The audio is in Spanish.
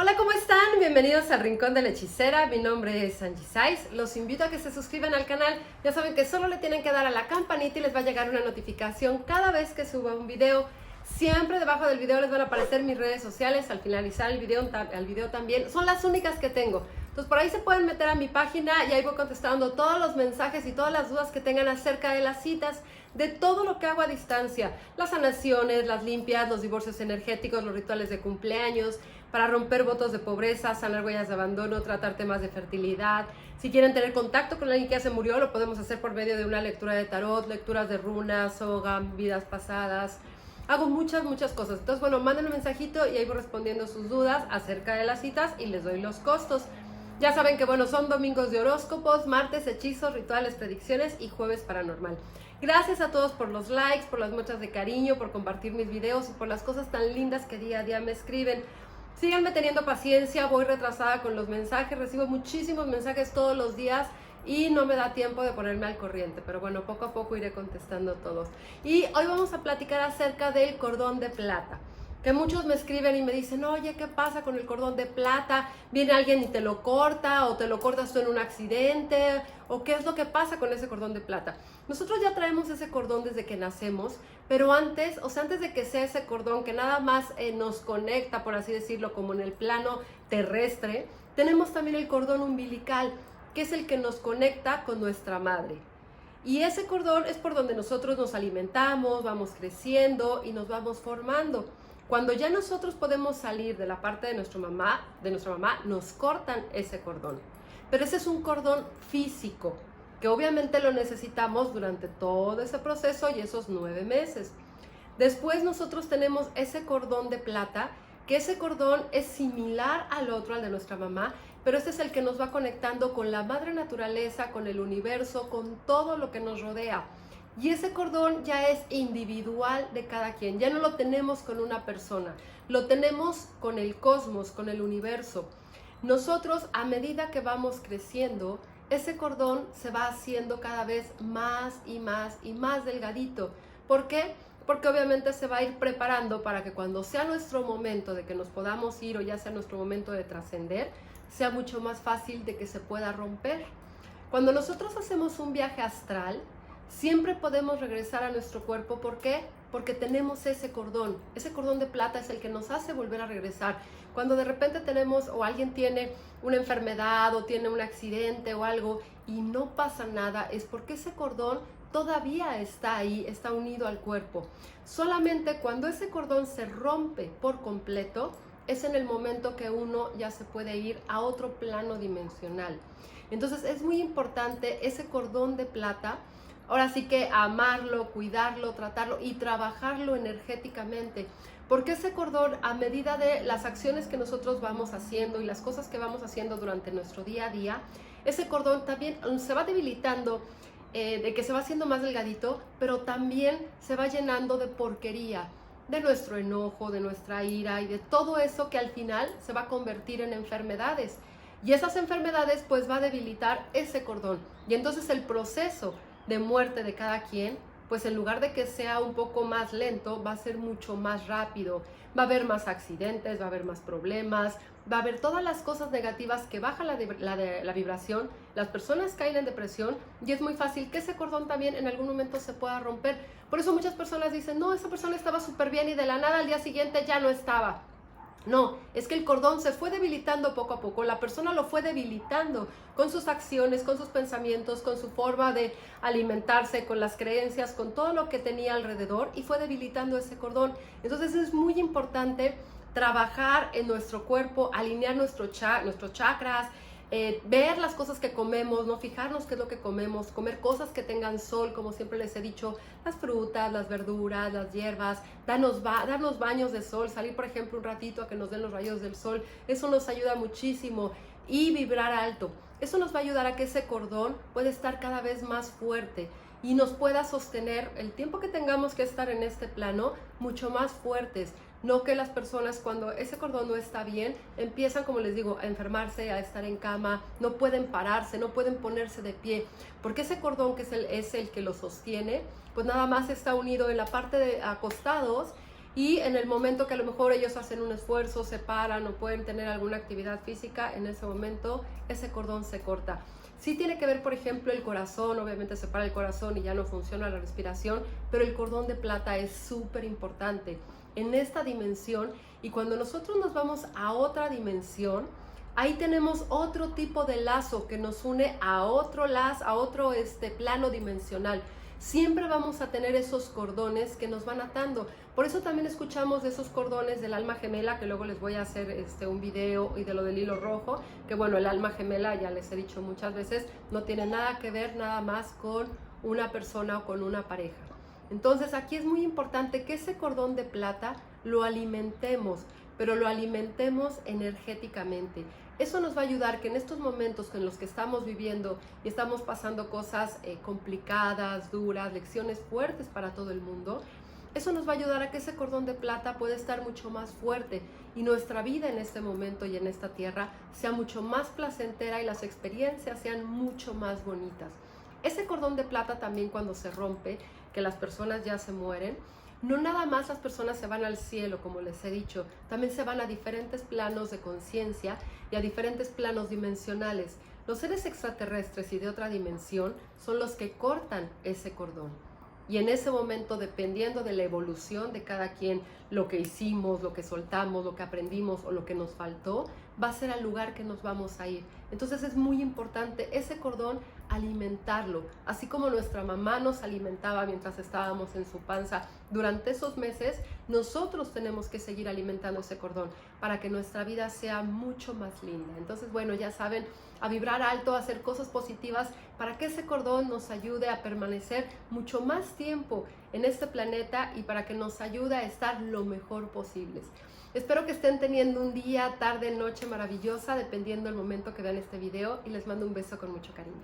Hola, ¿cómo están? Bienvenidos al Rincón de la Hechicera. Mi nombre es Angie Saiz. Los invito a que se suscriban al canal. Ya saben que solo le tienen que dar a la campanita y les va a llegar una notificación cada vez que suba un video. Siempre debajo del video les van a aparecer mis redes sociales. Al finalizar el video también. Son las únicas que tengo. Entonces por ahí se pueden meter a mi página y ahí voy contestando todos los mensajes y todas las dudas que tengan acerca de las citas, de todo lo que hago a distancia. Las sanaciones, las limpias, los divorcios energéticos, los rituales de cumpleaños, para romper votos de pobreza, sanar huellas de abandono, tratar temas de fertilidad. Si quieren tener contacto con alguien que ya se murió, lo podemos hacer por medio de una lectura de tarot, lecturas de runas, soga, vidas pasadas. Hago muchas cosas. Entonces, bueno, manden un mensajito y ahí voy respondiendo sus dudas acerca de las citas y les doy los costos. Ya saben que, bueno, son domingos de horóscopos, martes hechizos, rituales, predicciones y jueves paranormal. Gracias a todos por los likes, por las muestras de cariño, por compartir mis videos y por las cosas tan lindas que día a día me escriben. Síganme teniendo paciencia, voy retrasada con los mensajes, recibo muchísimos mensajes todos los días y no me da tiempo de ponerme al corriente, pero bueno, poco a poco iré contestando todos. Y hoy vamos a platicar acerca del cordón de plata, que muchos me escriben y me dicen, oye, ¿qué pasa con el cordón de plata? ¿Viene alguien y te lo corta o te lo cortas tú en un accidente? ¿O qué es lo que pasa con ese cordón de plata? Nosotros ya traemos ese cordón desde que nacemos, pero antes, antes de que sea ese cordón que nada más nos conecta, por así decirlo, como en el plano terrestre, tenemos también el cordón umbilical, que es el que nos conecta con nuestra madre. Y ese cordón es por donde nosotros nos alimentamos, vamos creciendo y nos vamos formando. Cuando ya nosotros podemos salir de la parte de nuestra mamá, nos cortan ese cordón. Pero ese es un cordón físico, que obviamente lo necesitamos durante todo ese proceso y esos 9 meses. Después nosotros tenemos ese cordón de plata, que ese cordón es similar al otro, al de nuestra mamá, pero este es el que nos va conectando con la madre naturaleza, con el universo, con todo lo que nos rodea. Y ese cordón ya es individual de cada quien, ya no lo tenemos con una persona, lo tenemos con el cosmos, con el universo. Nosotros, a medida que vamos creciendo, ese cordón se va haciendo cada vez más y más delgadito. ¿Por qué? Porque obviamente se va a ir preparando para que cuando sea nuestro momento de que nos podamos ir o ya sea nuestro momento de trascender, sea mucho más fácil de que se pueda romper. Cuando nosotros hacemos un viaje astral, siempre podemos regresar a nuestro cuerpo. ¿Por qué? Porque tenemos ese cordón de plata es el que nos hace volver a regresar. Cuando de repente tenemos o alguien tiene una enfermedad o tiene un accidente o algo y no pasa nada, es porque ese cordón todavía está ahí, está unido al cuerpo. Solamente cuando ese cordón se rompe por completo, es en el momento que uno ya se puede ir a otro plano dimensional. Entonces es muy importante ese cordón de plata. Ahora sí que amarlo, cuidarlo, tratarlo y trabajarlo energéticamente. Porque ese cordón, a medida de las acciones que nosotros vamos haciendo y las cosas que vamos haciendo durante nuestro día a día, ese cordón también se va debilitando, de que se va haciendo más delgadito, pero también se va llenando de porquería, de nuestro enojo, de nuestra ira y de todo eso que al final se va a convertir en enfermedades. Y esas enfermedades pues va a debilitar ese cordón. Y entonces el proceso de muerte de cada quien, pues en lugar de que sea un poco más lento, va a ser mucho más rápido. Va a haber más accidentes, va a haber más problemas, va a haber todas las cosas negativas que baja la vibración, las personas caen en depresión y es muy fácil que ese cordón también en algún momento se pueda romper. Por eso muchas personas dicen, no, esa persona estaba súper bien y de la nada al día siguiente ya no estaba. No, es que el cordón se fue debilitando poco a poco, la persona lo fue debilitando con sus acciones, con sus pensamientos, con su forma de alimentarse, con las creencias, con todo lo que tenía alrededor y fue debilitando ese cordón. Entonces es muy importante trabajar en nuestro cuerpo, alinear nuestros chakras, ver las cosas que comemos, no fijarnos qué es lo que comemos, comer cosas que tengan sol, como siempre les he dicho, las frutas, las verduras, las hierbas, darnos baños de sol, salir por ejemplo un ratito a que nos den los rayos del sol, eso nos ayuda muchísimo. Y vibrar alto, eso nos va a ayudar a que ese cordón pueda estar cada vez más fuerte y nos pueda sostener el tiempo que tengamos que estar en este plano mucho más fuertes. No que las personas cuando ese cordón no está bien, empiezan, como les digo, a enfermarse, a estar en cama, no pueden pararse, no pueden ponerse de pie, porque ese cordón que es el que lo sostiene, pues nada más está unido en la parte de acostados y en el momento que a lo mejor ellos hacen un esfuerzo, se paran o pueden tener alguna actividad física, en ese momento ese cordón se corta. Sí tiene que ver, por ejemplo, el corazón, obviamente se para el corazón y ya no funciona la respiración, pero el cordón de plata es súper importante en esta dimensión, y cuando nosotros nos vamos a otra dimensión, ahí tenemos otro tipo de lazo que nos une a otro lazo, a otro plano dimensional. Siempre vamos a tener esos cordones que nos van atando. Por eso también escuchamos de esos cordones del alma gemela, que luego les voy a hacer un video, y de lo del hilo rojo, que bueno, el alma gemela, ya les he dicho muchas veces, no tiene nada que ver nada más con una persona o con una pareja. Entonces aquí es muy importante que ese cordón de plata lo alimentemos, pero lo alimentemos energéticamente. Eso nos va a ayudar que en estos momentos en los que estamos viviendo y estamos pasando cosas complicadas, duras, lecciones fuertes para todo el mundo, eso nos va a ayudar a que ese cordón de plata pueda estar mucho más fuerte y nuestra vida en este momento y en esta tierra sea mucho más placentera y las experiencias sean mucho más bonitas. Ese cordón de plata también, cuando se rompe, que las personas ya se mueren, no nada más las personas se van al cielo, como les he dicho, también se van a diferentes planos de conciencia y a diferentes planos dimensionales. Los seres extraterrestres y de otra dimensión son los que cortan ese cordón. Y en ese momento, dependiendo de la evolución de cada quien, lo que hicimos, lo que soltamos, lo que aprendimos o lo que nos faltó, va a ser al lugar que nos vamos a ir. Entonces es muy importante ese cordón alimentarlo, así como nuestra mamá nos alimentaba mientras estábamos en su panza. Durante esos meses nosotros tenemos que seguir alimentando ese cordón para que nuestra vida sea mucho más linda. Entonces, bueno, ya saben, a vibrar alto, a hacer cosas positivas para que ese cordón nos ayude a permanecer mucho más tiempo en este planeta y para que nos ayude a estar lo mejor posibles. Espero que estén teniendo un día, tarde, noche maravillosa, dependiendo del momento que vean este video, y les mando un beso con mucho cariño.